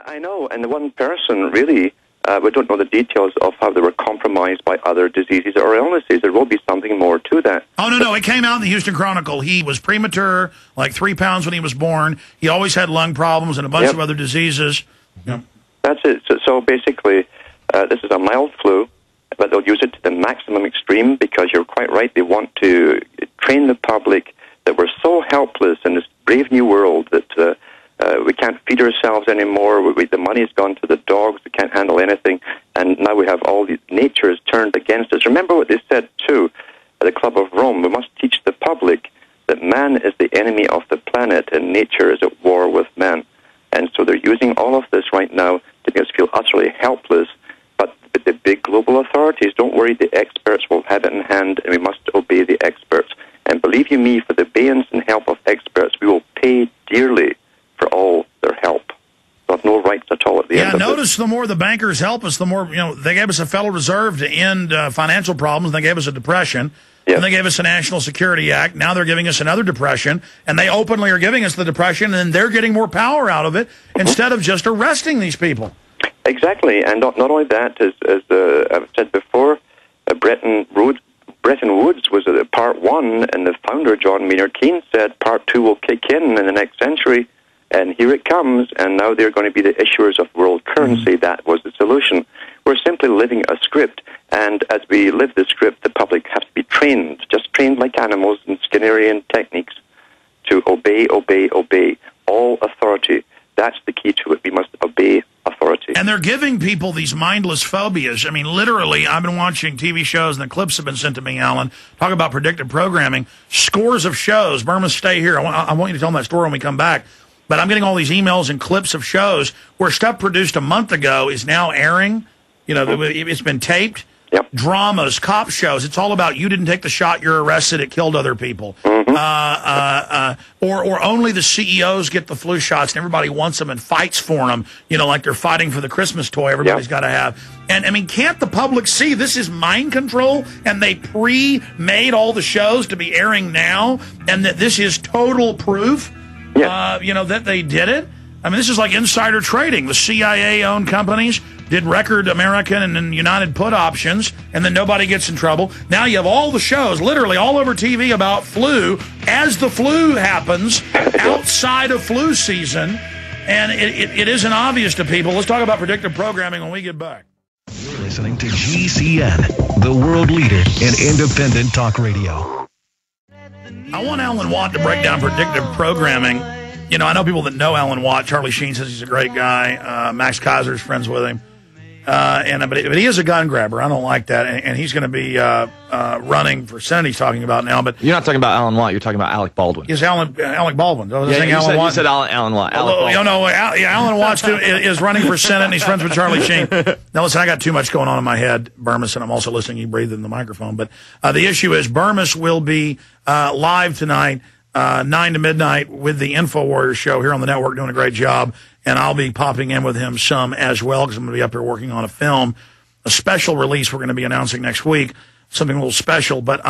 I know, and the one person really, we don't know the details of how they were compromised by other diseases or illnesses. There will be something more to that. Oh, no, it came out in the Houston Chronicle. He was premature, like 3 pounds when he was born. He always had lung problems and a bunch of other diseases. Yep. That's it. So basically, this is a mild flu, but they'll use it to the maximum extreme because you're quite right. They want to train the public that we're so helpless in this brave new world that we can't feed ourselves anymore. The money's gone to the dogs. We can't handle anything. And now we have all these natures turned against us. Remember what they said, too, at the Club of Rome. We must teach the public that man is the enemy of the planet and nature is at war with man. And so they're using all of this right now to make us feel utterly helpless. But the big global authorities, don't worry, the experts will have it in hand, and we must obey the experts. And believe you me, for the obedience and help of experts, we will pay dearly for all their help. They'll have no rights at all at the end of this. Yeah, notice the more the bankers help us, the more, they gave us a Federal Reserve to end financial problems. They gave us a depression. Yep. And they gave us a National Security Act. Now they're giving us another depression. And they openly are giving us the depression, and they're getting more power out of it instead of just arresting these people. Exactly. And not only that, as I've said before, Bretton Woods was part one, and the founder, John Maynard Keynes, said part two will kick in the next century, and here it comes, and now they're going to be the issuers of world currency. That was the solution. We're simply living a script, and as we live the script, the public has to be trained, just trained like animals in Skinnerian techniques, to obey, obey, obey. All authority. That's the key to it. We must obey authority. And they're giving people these mindless phobias. I mean, literally, I've been watching TV shows, and the clips have been sent to me, Alan. Talk about predictive programming. Scores of shows. Burma, stay here. I want you to tell them that story when we come back. But I'm getting all these emails and clips of shows where stuff produced a month ago is now airing. It's been taped. Yep. Dramas, cop shows. It's all about you didn't take the shot, you're arrested, it killed other people. Or only the CEOs get the flu shots and everybody wants them and fights for them, like they're fighting for the Christmas toy everybody's got to have. And, I mean, can't the public see this is mind control and they pre-made all the shows to be airing now and that this is total proof, that they did it? I mean, this is like insider trading. The CIA-owned companies did record American and United put options, and then nobody gets in trouble. Now you have all the shows, literally all over TV, about flu as the flu happens outside of flu season, and it isn't obvious to people. Let's talk about predictive programming when we get back. You're listening to GCN, the world leader in independent talk radio. I want Alan Watt to break down predictive programming. I know people that know Alan Watt. Charlie Sheen says he's a great guy. Max Kaiser's friends with him. But he is a gun grabber. I don't like that. And he's going to be running for Senate, he's talking about now. But you're not talking about Alan Watt. You're talking about Alec Baldwin. Yes, Alec Baldwin. You said Alan Watt. Alan Watt is running for Senate, and he's friends with Charlie Sheen. Now, listen, I got too much going on in my head, Burmis, and I'm also listening. You breathe in the microphone. But the issue is Burmis will be live tonight, 9 to midnight, with the InfoWarriors show here on the network, doing a great job. And I'll be popping in with him some as well because I'm going to be up here working on a film, a special release we're going to be announcing next week, something a little special. But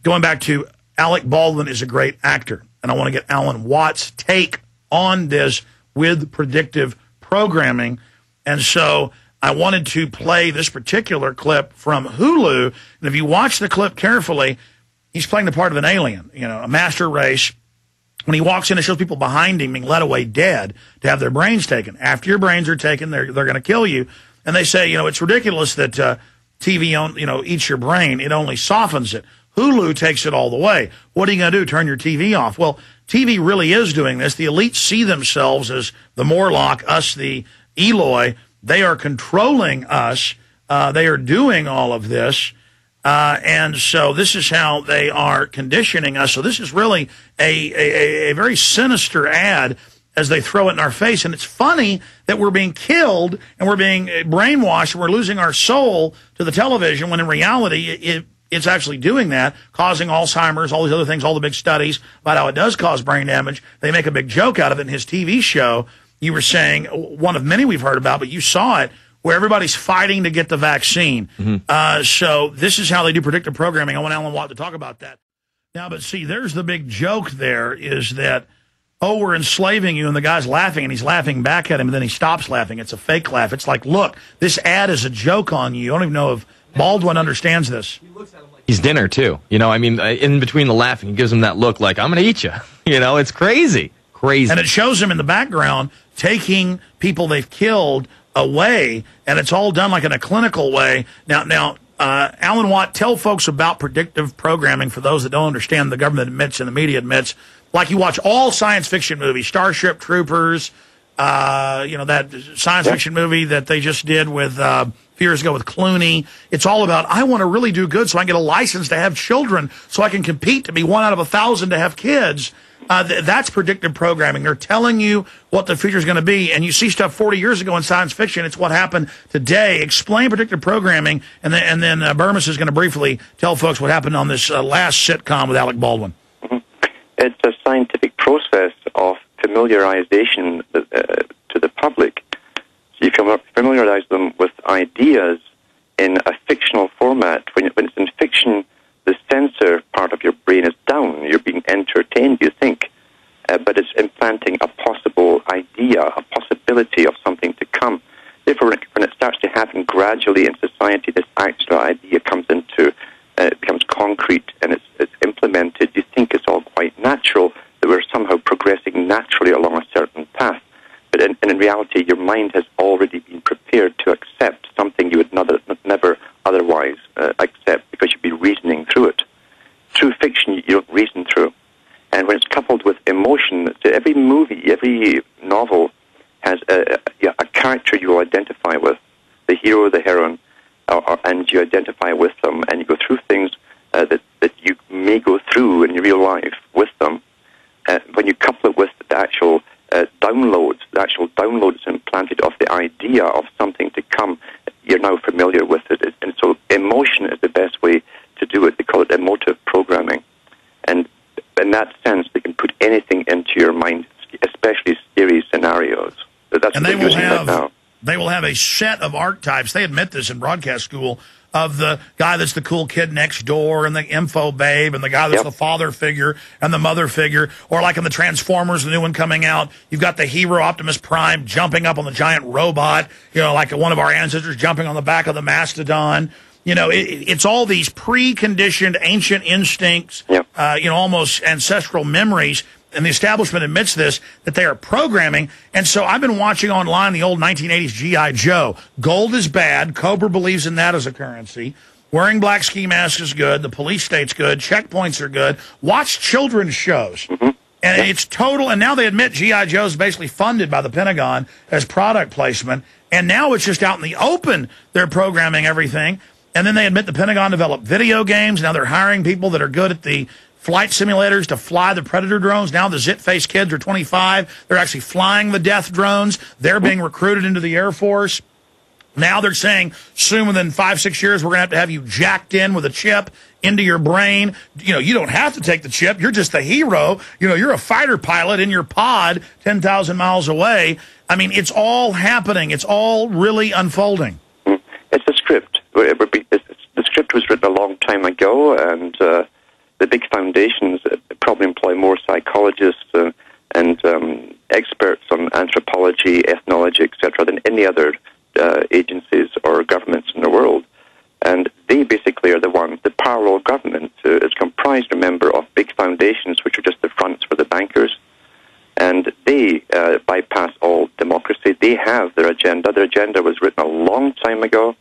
going back to Alec Baldwin is a great actor, and I want to get Alan Watt's take on this with predictive programming. And so I wanted to play this particular clip from Hulu. And if you watch the clip carefully, he's playing the part of an alien, a master race. When he walks in, it shows people behind him being led away dead to have their brains taken. After your brains are taken, they're going to kill you. And they say, it's ridiculous that TV, eats your brain. It only softens it. Hulu takes it all the way. What are you going to do? Turn your TV off? Well, TV really is doing this. The elites see themselves as the Morlock, us the Eloi. They are controlling us. They are doing all of this. And so this is how they are conditioning us. So this is really a very sinister ad as they throw it in our face. And it's funny that we're being killed and we're being brainwashed and we're losing our soul to the television when in reality it's actually doing that, causing Alzheimer's, all these other things, all the big studies about how it does cause brain damage. They make a big joke out of it in his TV show. You were saying one of many we've heard about, but you saw it, where everybody's fighting to get the vaccine. So this is how they do predictive programming. I want Alan Watt to talk about that. Now, but see, there's the big joke there is that oh, we're enslaving you, and the guy's laughing, and he's laughing back at him, and then he stops laughing. It's a fake laugh. It's like, look, this ad is a joke on you. I don't even know if Baldwin understands this. He's dinner, too. You know, I mean, in between the laughing, he gives him that look like, I'm going to eat you. You know, it's crazy. Crazy. And it shows him in the background taking people they've killed away, and it's all done like in a clinical way. Now, Alan Watt, tell folks about predictive programming for those that don't understand. The government admits and the media admits. Like you watch all science fiction movies, Starship Troopers, that science fiction movie that they just did with a few years ago with Clooney. It's all about, I want to really do good so I can get a license to have children so I can compete to be 1 out of 1,000 to have kids. That's predictive programming. They're telling you what the future is going to be, and you see stuff 40 years ago in science fiction. It's what happened today. Explain predictive programming, and then Burmis is going to briefly tell folks what happened on this last sitcom with Alec Baldwin. It's a scientific process of familiarization to the public. So you familiarize them with ideas in a fictional format. When it's in fiction, the sensor part of your brain is down. You're being entertained, you think. But it's implanting a possible idea, a possibility of something to come. Therefore, when it starts to happen gradually in society, this actual idea comes into, it becomes concrete and it's implemented. You think it's all quite natural, that we're somehow progressing naturally along a certain path. But in reality, your mind has already been prepared to accept something you would never otherwise accept, because you'd be reasoning through it. Through fiction, you don't reason through. And when it's coupled with emotion, so every movie, every novel has a character you will identify with, the hero, the heroine, and you identify with them, and you go through things that you may go through in your real life with them. When you couple it with the actual downloads implanted of the idea of something to come, you're now familiar with it. And so emotion is the best way to do it. They call it emotive programming. And in that sense, they can put anything into your mind, especially scary scenarios. That's and what they're using right now. They will have a set of archetypes. They admit this in broadcast school, of the guy that's the cool kid next door and the info babe and the guy that's the father figure and the mother figure. Or like in the Transformers, the new one coming out, you've got the hero Optimus Prime jumping up on the giant robot, like one of our ancestors jumping on the back of the mastodon. It's all these preconditioned ancient instincts, almost ancestral memories. And the establishment admits this, that they are programming. And so I've been watching online the old 1980s G.I. Joe. Gold is bad. Cobra believes in that as a currency. Wearing black ski masks is good. The police state's good. Checkpoints are good. Watch children's shows. And it's total. And now they admit G.I. Joe is basically funded by the Pentagon as product placement. And now it's just out in the open. They're programming everything. And then they admit the Pentagon developed video games. Now they're hiring people that are good at the flight simulators to fly the Predator drones. Now the Zit-Face kids are 25. They're actually flying the death drones. They're being recruited into the Air Force. Now they're saying soon, within 5-6 years, we're going to have you jacked in with a chip into your brain. You don't have to take the chip. You're just the hero. You're a fighter pilot in your pod 10,000 miles away. I mean, it's all happening. It's all really unfolding. It's a script. The script was written a long time ago, and the big foundations probably employ more psychologists and experts on anthropology, ethnology, etc., than any other agencies or governments in the world. And they basically are the ones. The parallel government is comprised, remember, of big foundations, which are just the fronts for the bankers. And they bypass all democracy. They have their agenda. Their agenda was written a long time ago.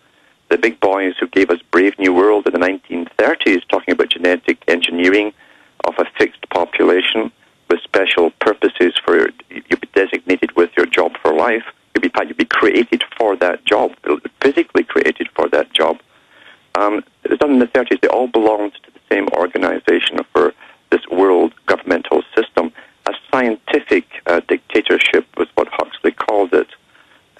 The big boys who gave us Brave New World in the 1930s, talking about genetic engineering of a fixed population with special purposes for you'd be designated with your job for life. You'd be created for that job, physically created for that job. It was done in the 30s. They all belonged to the same organization for this world governmental system. A scientific dictatorship was what Huxley called it.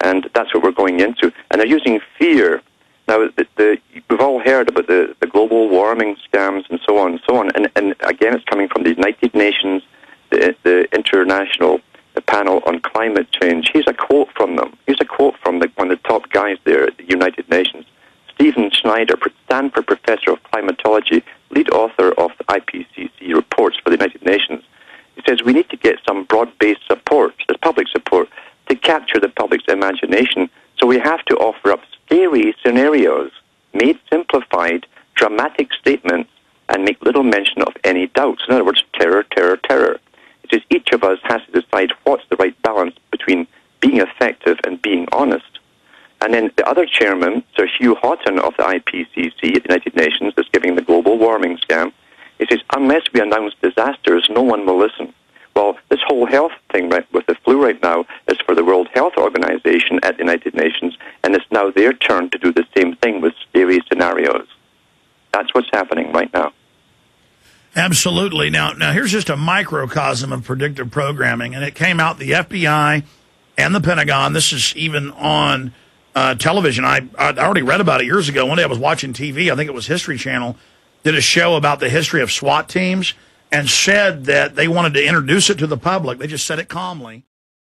And that's what we're going into. And they're using fear. Now, we've all heard about the global warming scams and so on and so on. And again, it's coming from the United Nations, the International Panel on Climate Change. Here's a quote from them. Here's a quote from one of the top guys there at the United Nations. Stephen Schneider, Stanford professor of climatology, lead author of the IPCC reports for the United Nations. He says, we need to get some broad the public's imagination. So we have to offer up scary scenarios, made simplified, dramatic statements, and make little mention of any doubts. In other words, terror, terror, terror. It is each of us has to decide what's the right balance between being effective and being honest. And then the other chairman, Sir Hugh Houghton of the IPCC at the United Nations, that's giving the global warming scam, he says, unless we announce disasters, no one will listen. Well, this whole health thing with the flu right now is for the World Health Organization at the United Nations, and it's now their turn to do the same thing with scary scenarios. That's what's happening right now. Absolutely. Now here's just a microcosm of predictive programming, and it came out the FBI and the Pentagon. This is even on television. I already read about it years ago. One day I was watching TV. I think it was History Channel, did a show about the history of SWAT teams and said that they wanted to introduce it to the public. They just said it calmly.